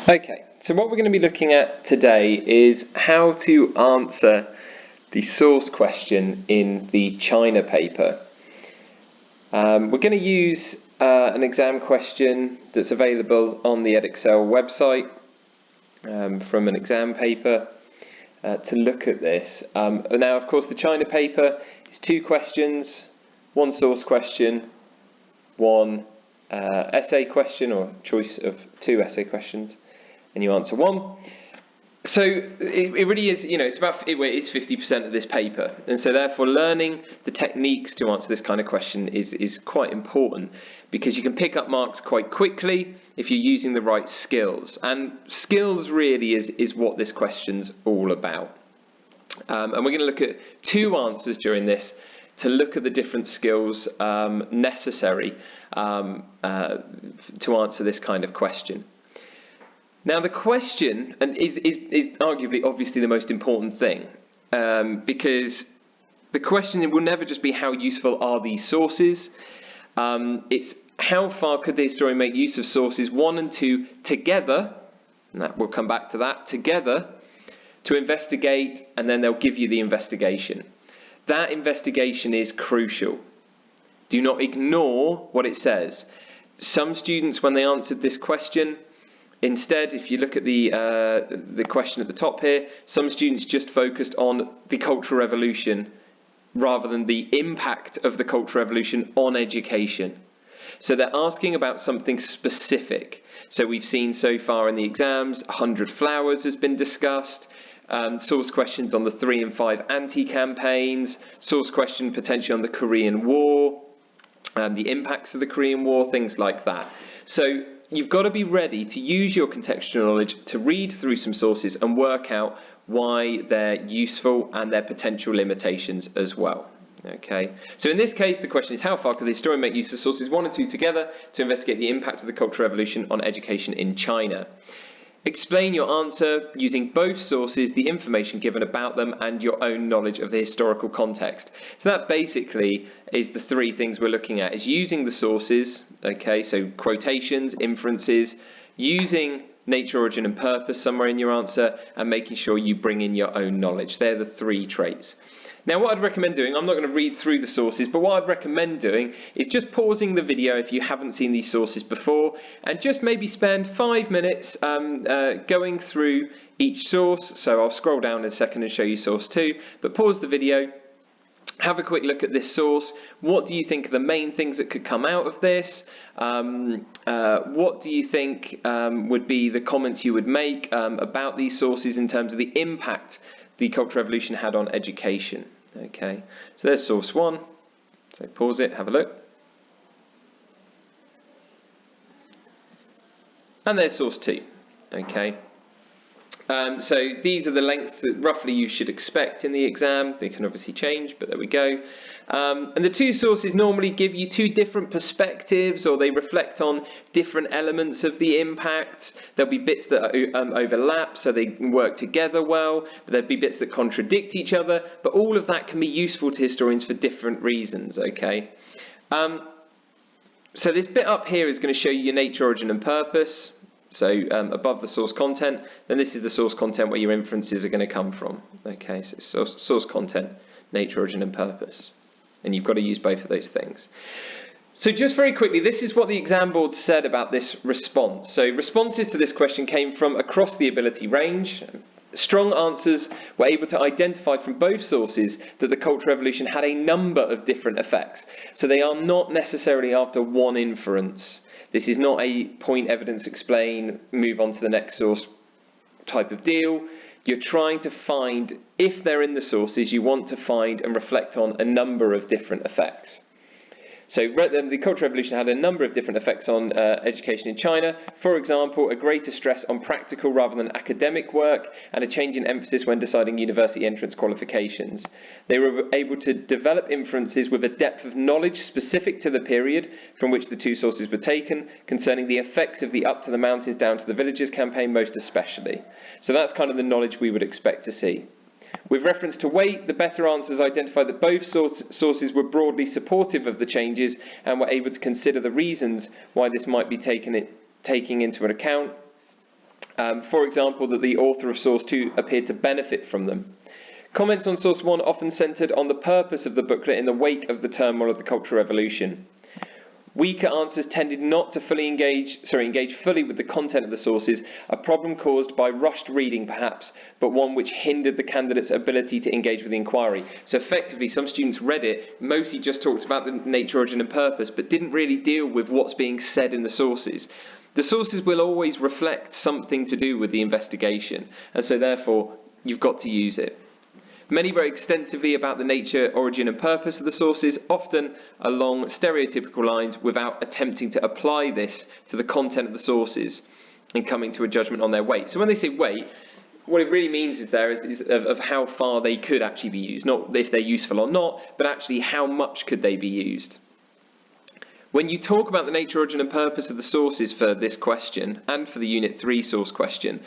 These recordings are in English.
Okay, so what we're going to be looking at today is how to answer the source question in the China paper. We're going to use an exam question that's available on the Edexcel website from an exam paper to look at this. Now, of course, the China paper is 2 questions, 1 source question, 1 essay question, or choice of 2 essay questions, and you answer 1. So it really is, it's 50% of this paper, and so therefore learning the techniques to answer this kind of question is quite important, because you can pick up marks quite quickly if you're using the right skills, and skills really is what this question's all about. And we're going to look at 2 answers during this to look at the different skills necessary to answer this kind of question. Now, the question is arguably obviously the most important thing, because the question will never just be how useful are these sources. It's how far could the historian make use of sources 1 and 2 together, and that we'll come back to that, together, to investigate, and then they'll give you the investigation. That investigation is crucial. Do not ignore what it says. Some students, when they answered this question, instead, if you look at the question at the top here, some students just focused on the Cultural Revolution rather than the impact of the Cultural Revolution on education. So they're asking about something specific. So we've seen so far in the exams, 100 Flowers has been discussed, source questions on the 3 and 5 anti-campaigns, source question potentially on the Korean War, the impacts of the Korean War, things like that. So you've got to be ready to use your contextual knowledge to read through some sources and work out why they're useful and their potential limitations as well. Okay, so in this case, the question is, how far could the historian make use of sources 1 and 2 together to investigate the impact of the Cultural Revolution on education in China? Explain your answer using both sources, the information given about them, and your own knowledge of the historical context. So that basically is the 3 things we're looking at, is using the sources, okay, so quotations, inferences, using nature, origin and purpose somewhere in your answer, and making sure you bring in your own knowledge. They're the 3 traits. Now, what I'd recommend doing, I'm not going to read through the sources, but what I'd recommend doing is just pausing the video if you haven't seen these sources before, and just maybe spend 5 minutes going through each source. So I'll scroll down in a second and show you source 2, but pause the video, have a quick look at this source. What do you think are the main things that could come out of this? What do you think would be the comments you would make about these sources in terms of the impact the Cultural Revolution had on education? Okay, so there's source 1. So pause it, have a look. And there's source 2. Okay. So these are the lengths that roughly you should expect in the exam. They can obviously change, but there we go. And the 2 sources normally give you 2 different perspectives, or they reflect on different elements of the impacts. There'll be bits that overlap, so they work together well, but there'll be bits that contradict each other, but all of that can be useful to historians for different reasons, okay? So this bit up here is going to show you your nature, origin and purpose. So above the source content, then this is the source content where your inferences are going to come from. Okay, so source content, nature, origin and purpose. And you've got to use both of those things. So just very quickly, this is what the exam board said about this response. So responses to this question came from across the ability range. Strong answers were able to identify from both sources that the Cultural Revolution had a number of different effects. So they are not necessarily after one inference. This is not a point, evidence, explain, move on to the next source type of deal. You're trying to find, if they're in the sources, you want to find and reflect on a number of different effects. So the Cultural Revolution had a number of different effects on education in China. For example, a greater stress on practical rather than academic work, and a change in emphasis when deciding university entrance qualifications. They were able to develop inferences with a depth of knowledge specific to the period from which the 2 sources were taken, concerning the effects of the Up to the Mountains Down to the Villages campaign most especially. So that's kind of the knowledge we would expect to see. With reference to weight, the better answers identified that both sources were broadly supportive of the changes and were able to consider the reasons why this might be taking into account. For example, that the author of source 2 appeared to benefit from them. Comments on source 1 often centred on the purpose of the booklet in the wake of the turmoil of the Cultural Revolution. Weaker answers tended not to engage fully with the content of the sources, a problem caused by rushed reading perhaps, but one which hindered the candidate's ability to engage with the inquiry. So effectively, some students read it, mostly just talked about the nature, origin and purpose, but didn't really deal with what's being said in the sources. The sources will always reflect something to do with the investigation, and so therefore you've got to use it. Many wrote extensively about the nature, origin and purpose of the sources, often along stereotypical lines without attempting to apply this to the content of the sources and coming to a judgment on their weight. So when they say weight, what it really means is of how far they could actually be used, not if they're useful or not, but actually how much could they be used. When you talk about the nature, origin and purpose of the sources for this question and for the Unit 3 source question,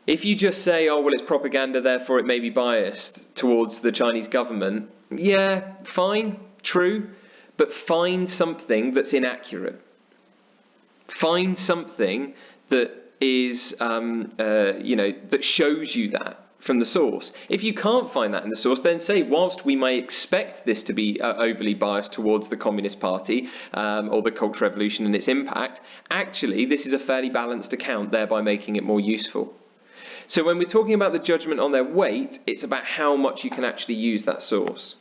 if you just say, oh, well, it's propaganda, therefore it may be biased towards the Chinese government, yeah, fine, true, but find something that's inaccurate. Find something that is, that shows you that from the source. If you can't find that in the source, then say, whilst we may expect this to be overly biased towards the Communist Party or the Cultural Revolution and its impact, actually this is a fairly balanced account, thereby making it more useful. So when we're talking about the judgment on their weight, it's about how much you can actually use that source.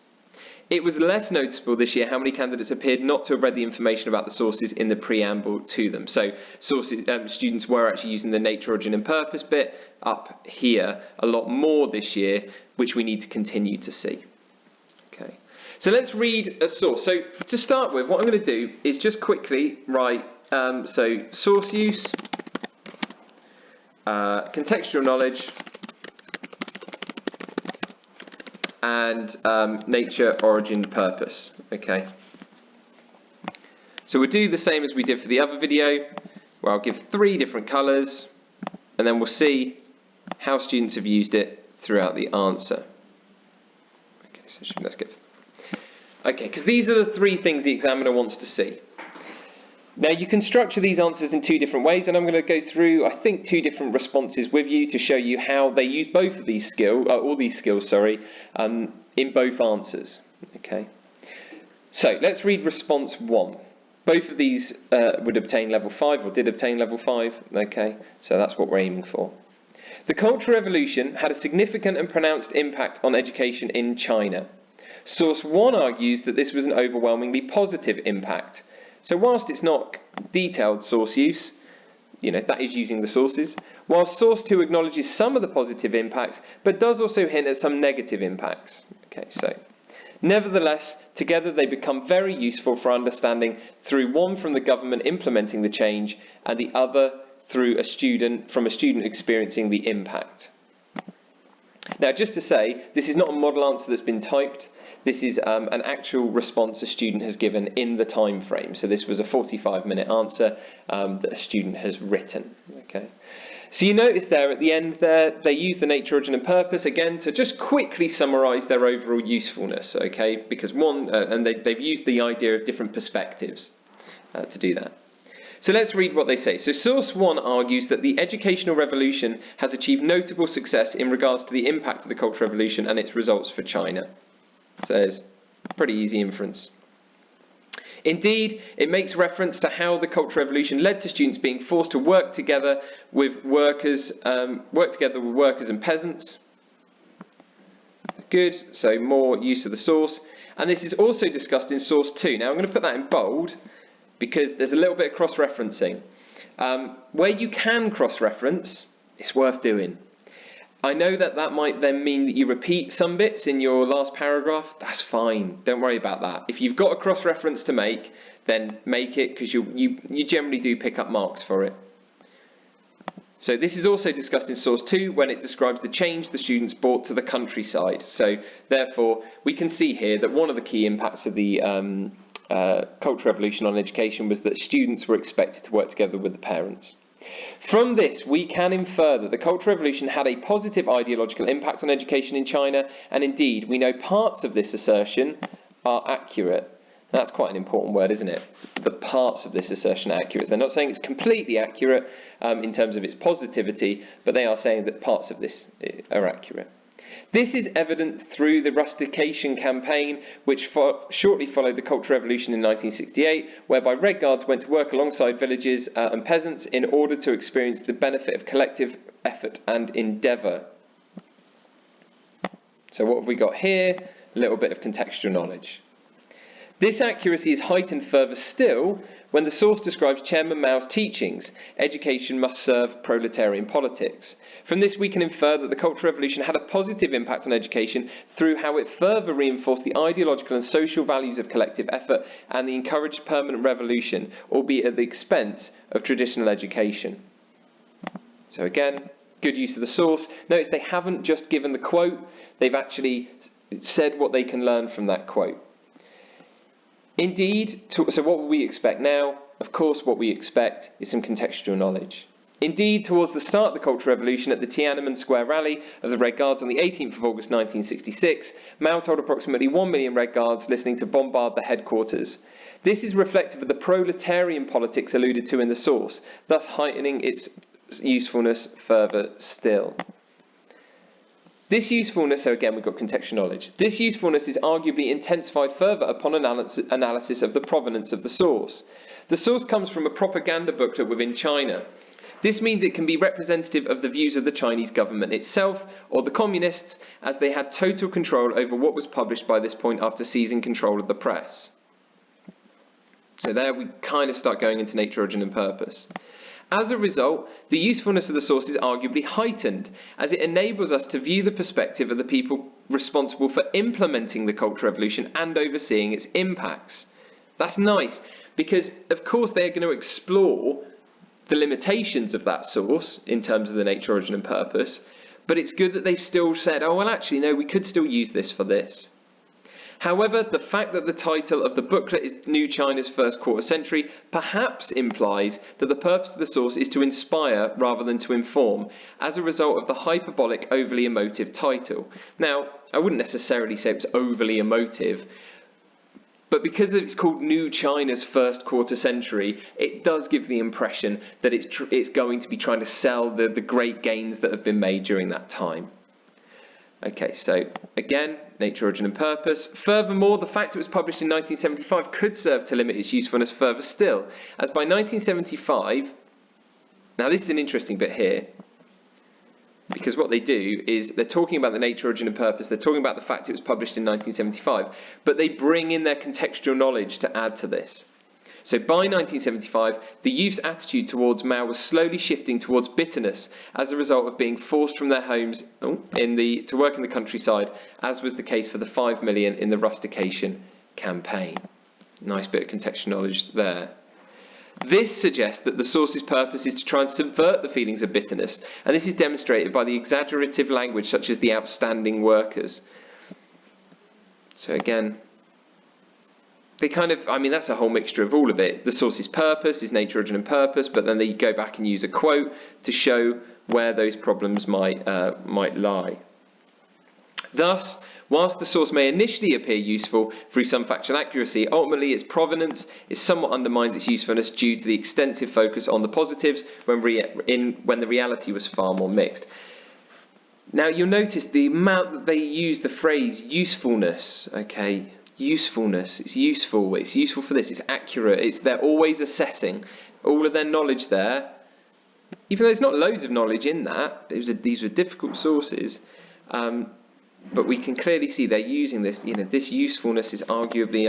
It was less noticeable this year how many candidates appeared not to have read the information about the sources in the preamble to them. So students were actually using the nature, origin and purpose bit up here a lot more this year, which we need to continue to see. Okay. So let's read a source. So to start with, what I'm going to do is just quickly write, source use, contextual knowledge, and nature, origin, purpose. Okay. So we'll do the same as we did for the other video, where I'll give 3 different colours, and then we'll see how students have used it throughout the answer. Okay, so let's get. Okay, because these are the 3 things the examiner wants to see. Now you can structure these answers in 2 different ways, and I'm going to go through, I think, 2 different responses with you to show you how they use both of these skills, in both answers. Okay. So let's read response 1. Both of these would obtain level 5, or did obtain level 5. Okay, so that's what we're aiming for. The Cultural Revolution had a significant and pronounced impact on education in China. Source 1 argues that this was an overwhelmingly positive impact. So whilst it's not detailed source use, that is using the sources, whilst source 2 acknowledges some of the positive impacts, but does also hint at some negative impacts. Okay, so nevertheless, together they become very useful for understanding through one from the government implementing the change and the other through from a student experiencing the impact. Now, just to say, this is not a model answer that's been typed. This is an actual response a student has given in the time frame. So this was a 45-minute answer that a student has written. Okay. So you notice there at the end there, they use the nature, origin and purpose again to just quickly summarise their overall usefulness. Okay, because they've used the idea of different perspectives to do that. So let's read what they say. So source 1 argues that the educational revolution has achieved notable success in regards to the impact of the Cultural Revolution and its results for China. So it's pretty easy inference. Indeed, it makes reference to how the Cultural Revolution led to students being forced to work together with workers and peasants. Good, so more use of the source. And this is also discussed in source 2. Now I'm going to put that in bold because there's a little bit of cross-referencing. Where you can cross-reference, it's worth doing. I know that might then mean that you repeat some bits in your last paragraph. That's fine. Don't worry about that. If you've got a cross-reference to make, then make it, because you generally do pick up marks for it. So this is also discussed in source 2 when it describes the change the students brought to the countryside. So therefore, we can see here that one of the key impacts of the Cultural Revolution on education was that students were expected to work together with the parents. From this, we can infer that the Cultural Revolution had a positive ideological impact on education in China, and indeed, we know parts of this assertion are accurate. That's quite an important word, isn't it? The parts of this assertion are accurate. They're not saying it's completely accurate in terms of its positivity, but they are saying that parts of this are accurate. This is evident through the rustication campaign, which shortly followed the Cultural Revolution in 1968, whereby Red Guards went to work alongside villagers and peasants in order to experience the benefit of collective effort and endeavour. So what have we got here? A little bit of contextual knowledge. This accuracy is heightened further still when the source describes Chairman Mao's teachings: education must serve proletarian politics. From this we can infer that the Cultural Revolution had a positive impact on education through how it further reinforced the ideological and social values of collective effort and encouraged permanent revolution, albeit at the expense of traditional education. So again, good use of the source. Notice they haven't just given the quote, they've actually said what they can learn from that quote. Indeed, so what will we expect now? Of course, what we expect is some contextual knowledge. Indeed, towards the start of the Cultural Revolution at the Tiananmen Square rally of the Red Guards on the 18th of August 1966, Mao told approximately 1 million Red Guards listening to bombard the headquarters. This is reflective of the proletarian politics alluded to in the source, thus heightening its usefulness further still. This usefulness, so again we've got contextual knowledge, this usefulness is arguably intensified further upon analysis of the provenance of the source. The source comes from a propaganda booklet within China. This means it can be representative of the views of the Chinese government itself or the communists, as they had total control over what was published by this point after seizing control of the press. So there we kind of start going into nature, origin and purpose. As a result, the usefulness of the source is arguably heightened, as it enables us to view the perspective of the people responsible for implementing the Cultural Revolution and overseeing its impacts. That's nice, because of course they're going to explore the limitations of that source in terms of the nature, origin and purpose, but it's good that they've still said, oh well actually no, we could still use this for this. However, the fact that the title of the booklet is New China's First Quarter Century perhaps implies that the purpose of the source is to inspire rather than to inform, as a result of the hyperbolic, overly emotive title. Now, I wouldn't necessarily say it was overly emotive, but because it's called New China's First Quarter Century, it does give the impression that it's going to be trying to sell the great gains that have been made during that time. Okay, so again, nature, origin and purpose. Furthermore, the fact it was published in 1975 could serve to limit its usefulness further still, as by 1975, now this is an interesting bit here, because what they do is they're talking about the nature, origin and purpose, they're talking about the fact it was published in 1975, but they bring in their contextual knowledge to add to this. So by 1975, the youth's attitude towards Mao was slowly shifting towards bitterness as a result of being forced from their homes to work in the countryside, as was the case for the 5 million in the rustication campaign. Nice bit of contextual knowledge there. This suggests that the source's purpose is to try and subvert the feelings of bitterness, and this is demonstrated by the exaggerative language such as the outstanding workers. So again, they kind of, I mean, that's a whole mixture of all of it. The source's purpose is nature, origin and purpose, but then they go back and use a quote to show where those problems might lie. Thus, whilst the source may initially appear useful through some factual accuracy, ultimately its provenance somewhat undermines its usefulness due to the extensive focus on the positives when the reality was far more mixed. Now you'll notice the amount that they use the phrase usefulness, okay? Usefulness, it's useful for this, it's accurate, they're always assessing all of their knowledge there, even though there's not loads of knowledge in that, these were difficult sources, but we can clearly see they're using this, this usefulness is arguably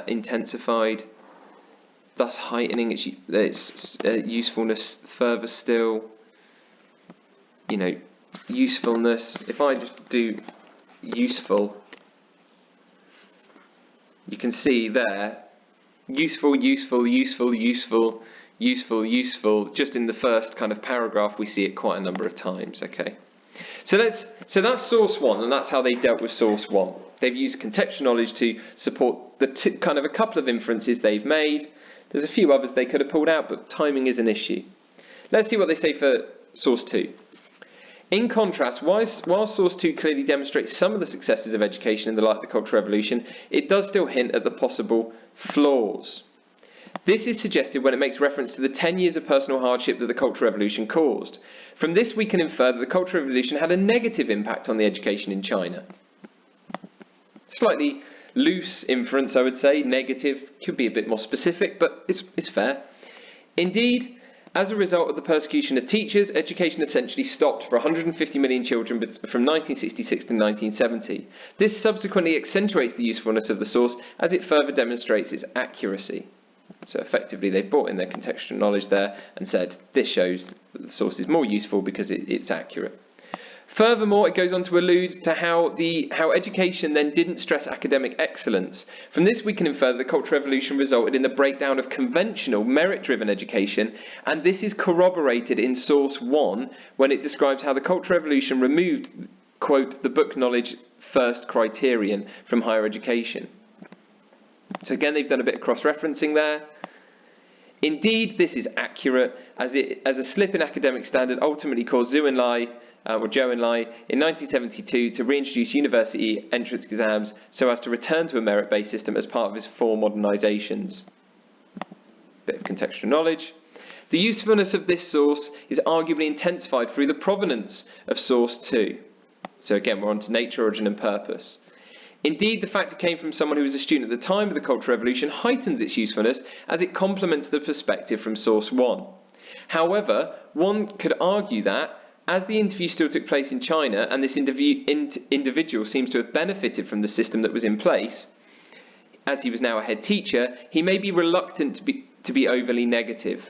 intensified, thus heightening its usefulness further still. Usefulness, if I just do useful, you can see there, useful, useful, useful, useful, useful, useful. Just in the first kind of paragraph, we see it quite a number of times. Okay, so that's source one, and that's how they dealt with source one. They've used contextual knowledge to support the kind of a couple of inferences they've made. There's a few others they could have pulled out, but timing is an issue. Let's see what they say for source two. In contrast, while Source 2 clearly demonstrates some of the successes of education in the light of the Cultural Revolution, it does still hint at the possible flaws. This is suggested when it makes reference to the 10 years of personal hardship that the Cultural Revolution caused. From this we can infer that the Cultural Revolution had a negative impact on the education in China. Slightly loose inference, I would say. Negative, could be a bit more specific, but it's fair. Indeed, as a result of the persecution of teachers, education essentially stopped for 150 million children from 1966 to 1970. This subsequently accentuates the usefulness of the source as it further demonstrates its accuracy. So effectively they've brought in their contextual knowledge there and said this shows that the source is more useful because it's accurate. Furthermore, it goes on to allude to how education then didn't stress academic excellence. From this we can infer that the Cultural Revolution resulted in the breakdown of conventional merit-driven education, and this is corroborated in Source 1 when it describes how the Cultural Revolution removed, quote, the book knowledge first criterion from higher education. So again, they've done a bit of cross-referencing there. Indeed, this is accurate, as a slip in academic standard ultimately caused Zhou Enlai in 1972 to reintroduce university entrance exams so as to return to a merit-based system as part of his 4 modernisations. Bit of contextual knowledge. The usefulness of this source is arguably intensified through the provenance of Source 2. So again, we're on to nature, origin and purpose. Indeed, the fact it came from someone who was a student at the time of the Cultural Revolution heightens its usefulness as it complements the perspective from Source 1. However, one could argue that, as the interview still took place in China and this individual seems to have benefited from the system that was in place, as he was now a head teacher, he may be reluctant to be overly negative.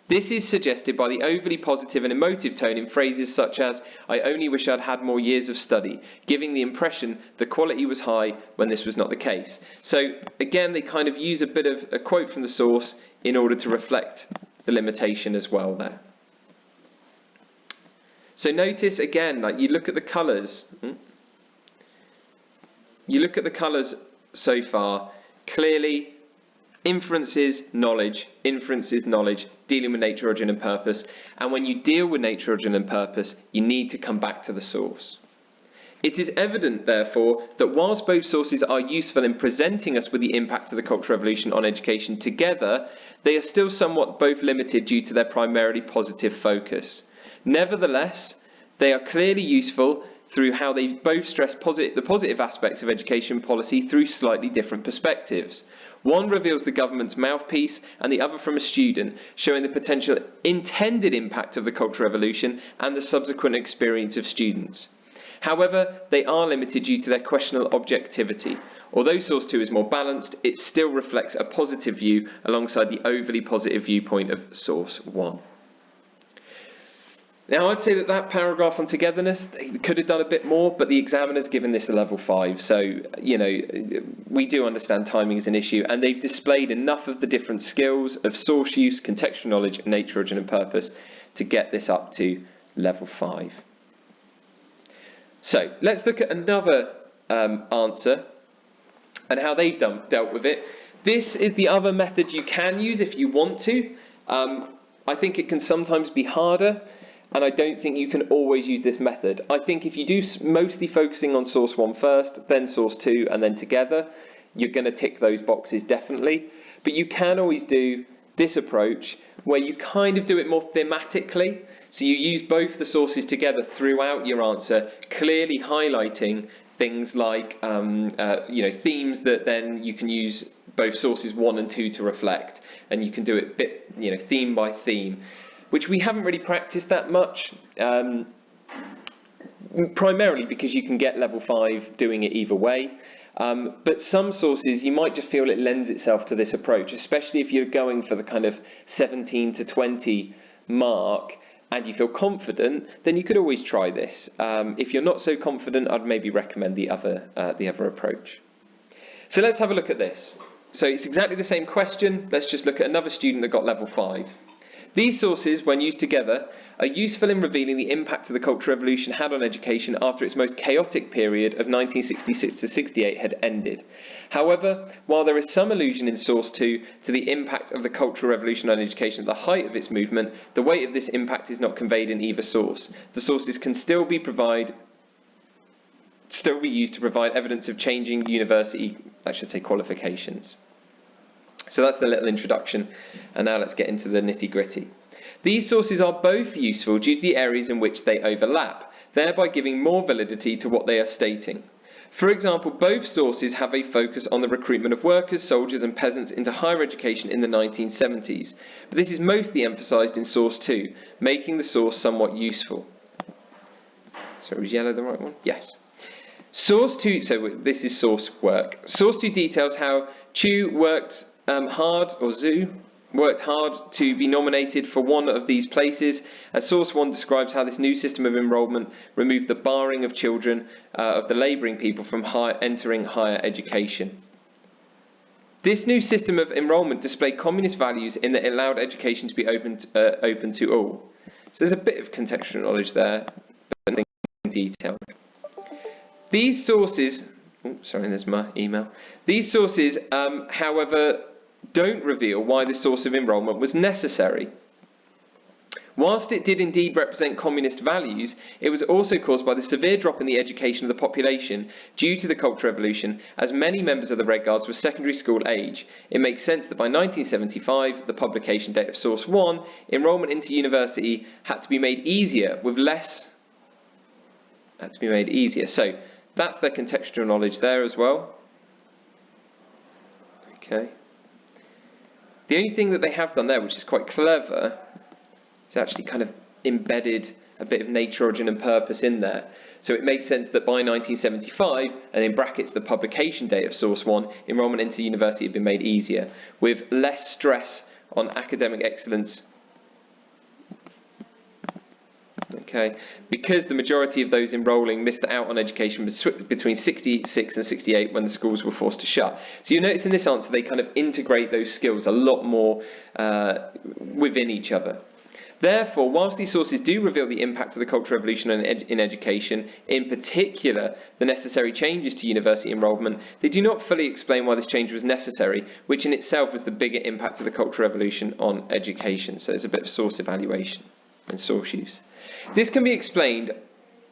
This is suggested by the overly positive and emotive tone in phrases such as, "I only wish I'd had more years of study," giving the impression the quality was high when this was not the case. So again, they kind of use a bit of a quote from the source in order to reflect the limitation as well there. So notice again, like you look at the colours. You look at the colours so far, clearly inferences, knowledge, dealing with nature, origin and purpose. And when you deal with nature, origin and purpose, you need to come back to the source. It is evident, therefore, that whilst both sources are useful in presenting us with the impact of the Cultural Revolution on education together, they are still somewhat both limited due to their primarily positive focus. Nevertheless, they are clearly useful through how they both stress the positive aspects of education policy through slightly different perspectives. One reveals the government's mouthpiece and the other from a student, showing the potential intended impact of the Cultural Revolution and the subsequent experience of students. However, they are limited due to their questionable objectivity. Although Source 2 is more balanced, it still reflects a positive view alongside the overly positive viewpoint of Source 1. Now, I'd say that paragraph on togetherness, they could have done a bit more, but the examiner's given this a level 5. So, you know, we do understand timing is an issue, and they've displayed enough of the different skills of source use, contextual knowledge, nature, origin and purpose to get this up to level 5. So, let's look at another answer and how they've dealt with it. This is the other method you can use if you want to. I think it can sometimes be harder, and I don't think you can always use this method. I think if you do mostly focusing on Source 1 first, then Source 2, and then together, you're going to tick those boxes definitely. But you can always do this approach where you kind of do it more thematically. So you use both the sources together throughout your answer, clearly highlighting things like themes that then you can use both sources 1 and 2 to reflect, and you can do it theme by theme, which we haven't really practiced that much, primarily because you can get level 5 doing it either way. But some sources, you might just feel it lends itself to this approach, especially if you're going for the kind of 17 to 20 mark and you feel confident, then you could always try this. If you're not so confident, I'd maybe recommend the other approach. So let's have a look at this. So it's exactly the same question. Let's just look at another student that got level 5. These sources, when used together, are useful in revealing the impact the Cultural Revolution had on education after its most chaotic period of 1966 to 68 had ended. However, while there is some allusion in Source 2 to the impact of the Cultural Revolution on education at the height of its movement, the weight of this impact is not conveyed in either source. The sources can still be used to provide evidence of changing university, qualifications. So that's the little introduction, and now let's get into the nitty-gritty. These sources are both useful due to the areas in which they overlap, thereby giving more validity to what they are stating. For example, both sources have a focus on the recruitment of workers, soldiers and peasants into higher education in the 1970s, but this is mostly emphasised in Source 2, making the source somewhat useful. So was yellow the right one? Yes. Source 2, so this is source work. Source 2 details how Chu worked hard to be nominated for one of these places, as Source 1 describes how this new system of enrolment removed the barring of children of the labouring people from entering higher education. This new system of enrolment displayed communist values in that it allowed education to be open to all. So there's a bit of contextual knowledge there, but nothing in detail. These sources, there's my email. These sources, however, don't reveal why the source of enrolment was necessary. Whilst it did indeed represent communist values, it was also caused by the severe drop in the education of the population due to the Cultural Revolution, as many members of the Red Guards were secondary school age. It makes sense that by 1975, the publication date of Source 1, enrolment into university had to be made easier So that's their contextual knowledge there as well. Okay. The only thing that they have done there, which is quite clever, is actually kind of embedded a bit of nature, origin and purpose in there. So it makes sense that by 1975, and in brackets the publication date of Source 1, enrolment into university had been made easier, with less stress on academic excellence. Okay, because the majority of those enrolling missed out on education between 66 and 68 when the schools were forced to shut. So you notice in this answer they kind of integrate those skills a lot more within each other. Therefore, whilst these sources do reveal the impact of the Cultural Revolution in education, in particular the necessary changes to university enrolment, they do not fully explain why this change was necessary, which in itself was the bigger impact of the Cultural Revolution on education. So there's a bit of source evaluation and source use. This can be explained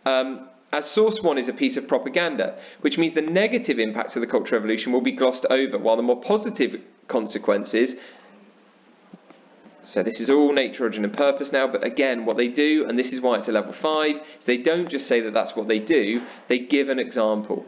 as Source 1 is a piece of propaganda, which means the negative impacts of the Cultural Revolution will be glossed over, while the more positive consequences, so this is all nature, origin and purpose now, but again what they do, and this is why it's a level 5, is they don't just say that that's what they do, they give an example.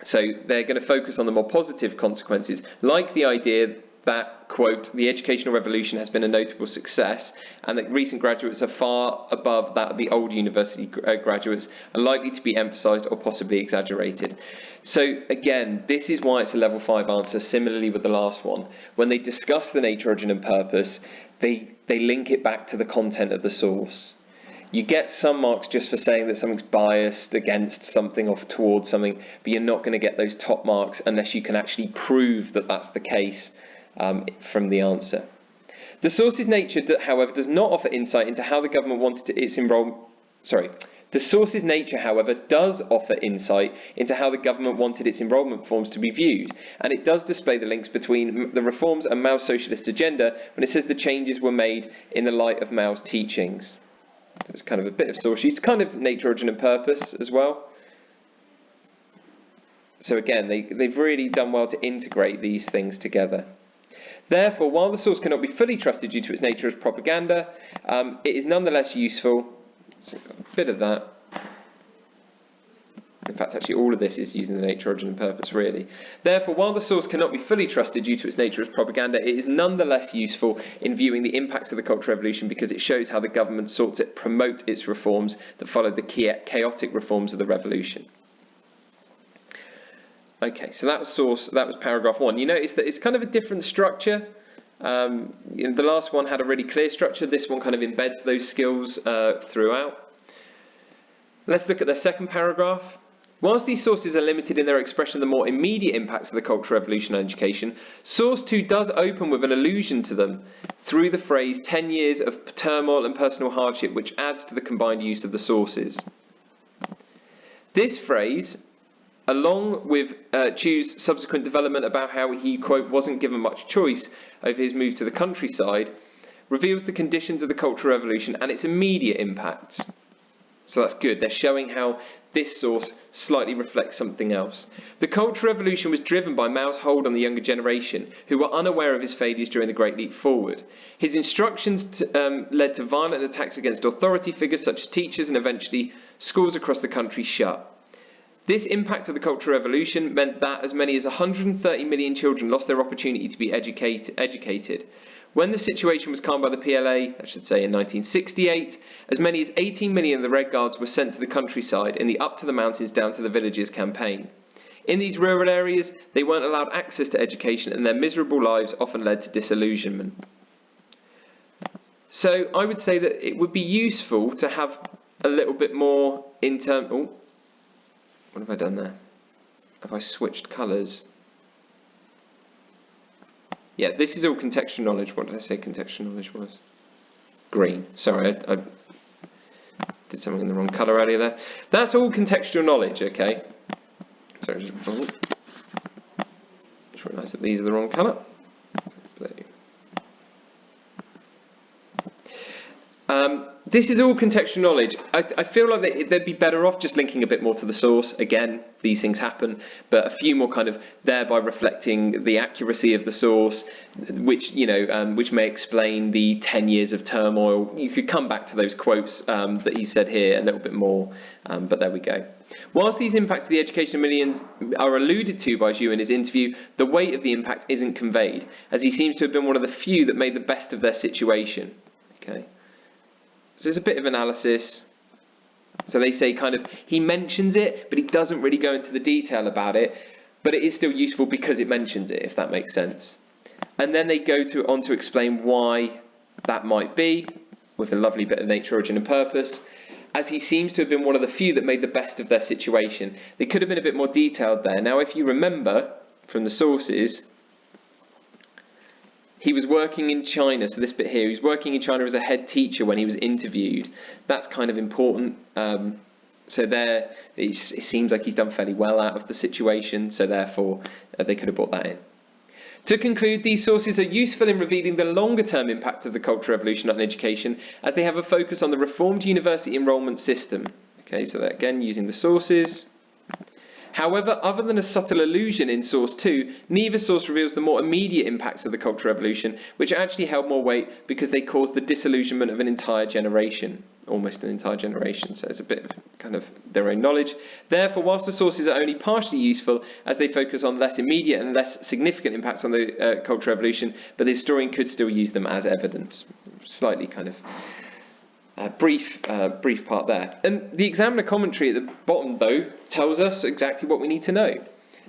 So they're going to focus on the more positive consequences, like the idea that, quote, the educational revolution has been a notable success and that recent graduates are far above that of the old university graduates and likely to be emphasised or possibly exaggerated. So again, this is why it's a level 5 answer, similarly with the last one. When they discuss the nature, origin and purpose, they link it back to the content of the source. You get some marks just for saying that something's biased against something or towards something, but you're not going to get those top marks unless you can actually prove that that's the case from the answer. The source's nature, however, does not offer insight into how the government wanted its enrolment. The source's nature, however, does offer insight into how the government wanted its enrolment forms to be viewed, and it does display the links between the reforms and Mao's socialist agenda when it says the changes were made in the light of Mao's teachings. It's kind of a bit of source use, kind of nature, origin and purpose as well. So again, they've really done well to integrate these things together. Therefore, while the source cannot be fully trusted due to its nature as propaganda, it is nonetheless useful. So a bit of that. In fact, actually all of this is using the nature, origin and purpose, really. Therefore, while the source cannot be fully trusted due to its nature as propaganda, it is nonetheless useful in viewing the impacts of the Cultural Revolution because it shows how the government sought to promote its reforms that followed the chaotic reforms of the revolution. Okay, so that was paragraph 1. You notice that it's kind of a different structure. The last one had a really clear structure. This one kind of embeds those skills throughout. Let's look at the second paragraph. Whilst these sources are limited in their expression of the more immediate impacts of the Cultural Revolution on education, Source 2 does open with an allusion to them, through the phrase 10 years of turmoil and personal hardship, which adds to the combined use of the sources. This phrase, along with Chu's subsequent development about how he, quote, wasn't given much choice over his move to the countryside, reveals the conditions of the Cultural Revolution and its immediate impacts. So that's good. They're showing how this source slightly reflects something else. The Cultural Revolution was driven by Mao's hold on the younger generation, who were unaware of his failures during the Great Leap Forward. His instructions led to violent attacks against authority figures such as teachers, and eventually schools across the country shut. This impact of the Cultural Revolution meant that as many as 130 million children lost their opportunity to be educated. When the situation was calmed by the PLA, I should say in 1968, as many as 18 million of the Red Guards were sent to the countryside in the Up to the Mountains, Down to the Villages campaign. In these rural areas, they weren't allowed access to education, and their miserable lives often led to disillusionment. So I would say that it would be useful to have a little bit more in terms... Oh, what have I done there? Have I switched colours? Yeah, this is all contextual knowledge. What did I say contextual knowledge was? Green. Sorry, I did something in the wrong colour earlier there. That's all contextual knowledge, okay? Sorry, just realised that these are the wrong colour. Blue. This is all contextual knowledge. I feel like they'd be better off just linking a bit more to the source. Again, these things happen, but a few more kind of thereby reflecting the accuracy of the source, which which may explain the 10 years of turmoil. You could come back to those quotes that he said here a little bit more, but there we go. Whilst these impacts to the education of millions are alluded to by Xu in his interview, the weight of the impact isn't conveyed, as he seems to have been one of the few that made the best of their situation. Okay. So there's a bit of analysis. So they say he mentions it, but he doesn't really go into the detail about it, but it is still useful because it mentions it, if that makes sense. And then they go on to explain why that might be, with a lovely bit of nature, origin and purpose, as he seems to have been one of the few that made the best of their situation. They could have been a bit more detailed there. Now, if you remember from the sources, he was working in China, so this bit here, he was working in China as a head teacher when he was interviewed. That's kind of important. So there, it seems like he's done fairly well out of the situation, so therefore they could have brought that in. To conclude, these sources are useful in revealing the longer-term impact of the Cultural Revolution on education, as they have a focus on the reformed university enrolment system. Okay, so that again, using the sources. However, other than a subtle allusion in source 2, neither source reveals the more immediate impacts of the Cultural Revolution, which actually held more weight because they caused the disillusionment of an entire generation, almost an entire generation. So it's a bit of kind of their own knowledge. Therefore, whilst the sources are only partially useful, as they focus on less immediate and less significant impacts on the Cultural Revolution, but the historian could still use them as evidence. Slightly kind of brief part there. And the examiner commentary at the bottom, though, tells us exactly what we need to know.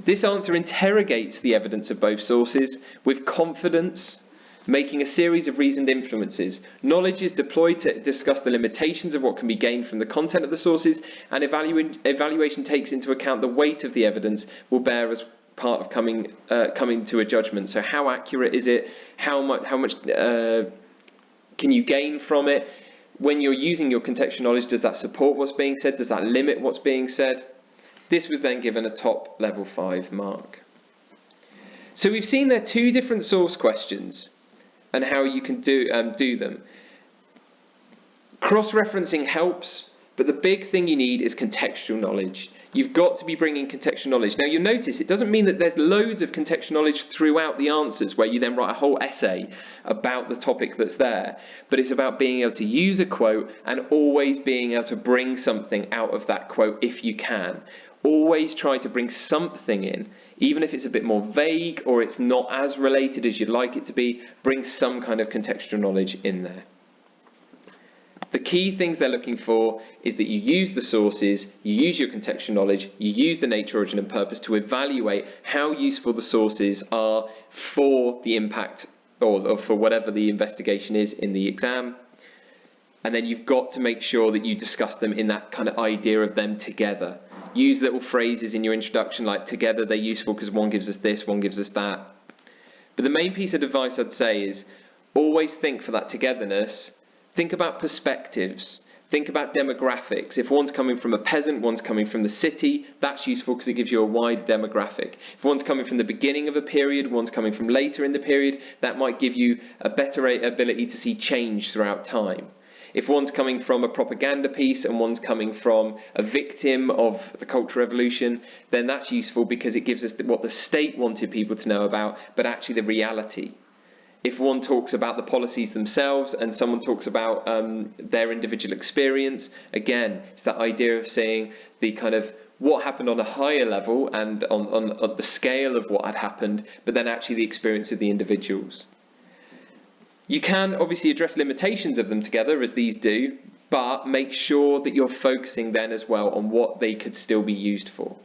This answer interrogates the evidence of both sources with confidence, making a series of reasoned inferences. Knowledge is deployed to discuss the limitations of what can be gained from the content of the sources, and evaluation takes into account the weight of the evidence will bear as part of coming to a judgment. So how accurate is it? How much can you gain from it? When you're using your contextual knowledge, does that support what's being said? Does that limit what's being said? This was then given a top level 5 mark. So we've seen there 2 different source questions and how you can do them. Cross-referencing helps, but the big thing you need is contextual knowledge. You've got to be bringing contextual knowledge. Now you'll notice it doesn't mean that there's loads of contextual knowledge throughout the answers where you then write a whole essay about the topic that's there, but it's about being able to use a quote and always being able to bring something out of that quote if you can. Always try to bring something in, even if it's a bit more vague or it's not as related as you'd like it to be, bring some kind of contextual knowledge in there. The key things they're looking for is that you use the sources, you use your contextual knowledge, you use the nature, origin and purpose to evaluate how useful the sources are for the impact or for whatever the investigation is in the exam. And then you've got to make sure that you discuss them in that kind of idea of them together. Use little phrases in your introduction like together they're useful because one gives us this, one gives us that. But the main piece of advice I'd say is always think for that togetherness, think about perspectives. Think about demographics. If one's coming from a peasant, one's coming from the city, that's useful because it gives you a wide demographic. If one's coming from the beginning of a period, one's coming from later in the period, that might give you a better ability to see change throughout time. If one's coming from a propaganda piece and one's coming from a victim of the Cultural Revolution, then that's useful because it gives us what the state wanted people to know about, but actually the reality. If one talks about the policies themselves and someone talks about their individual experience, again, it's that idea of saying the kind of what happened on a higher level and on the scale of what had happened, but then actually the experience of the individuals. You can obviously address limitations of them together, as these do, but make sure that you're focusing then as well on what they could still be used for.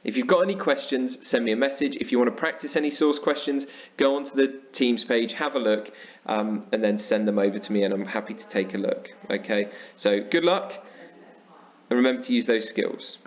If you've got any questions, send me a message. If you want to practice any source questions, go onto the Teams page, have a look, and then send them over to me, and I'm happy to take a look. Okay, so good luck, and remember to use those skills.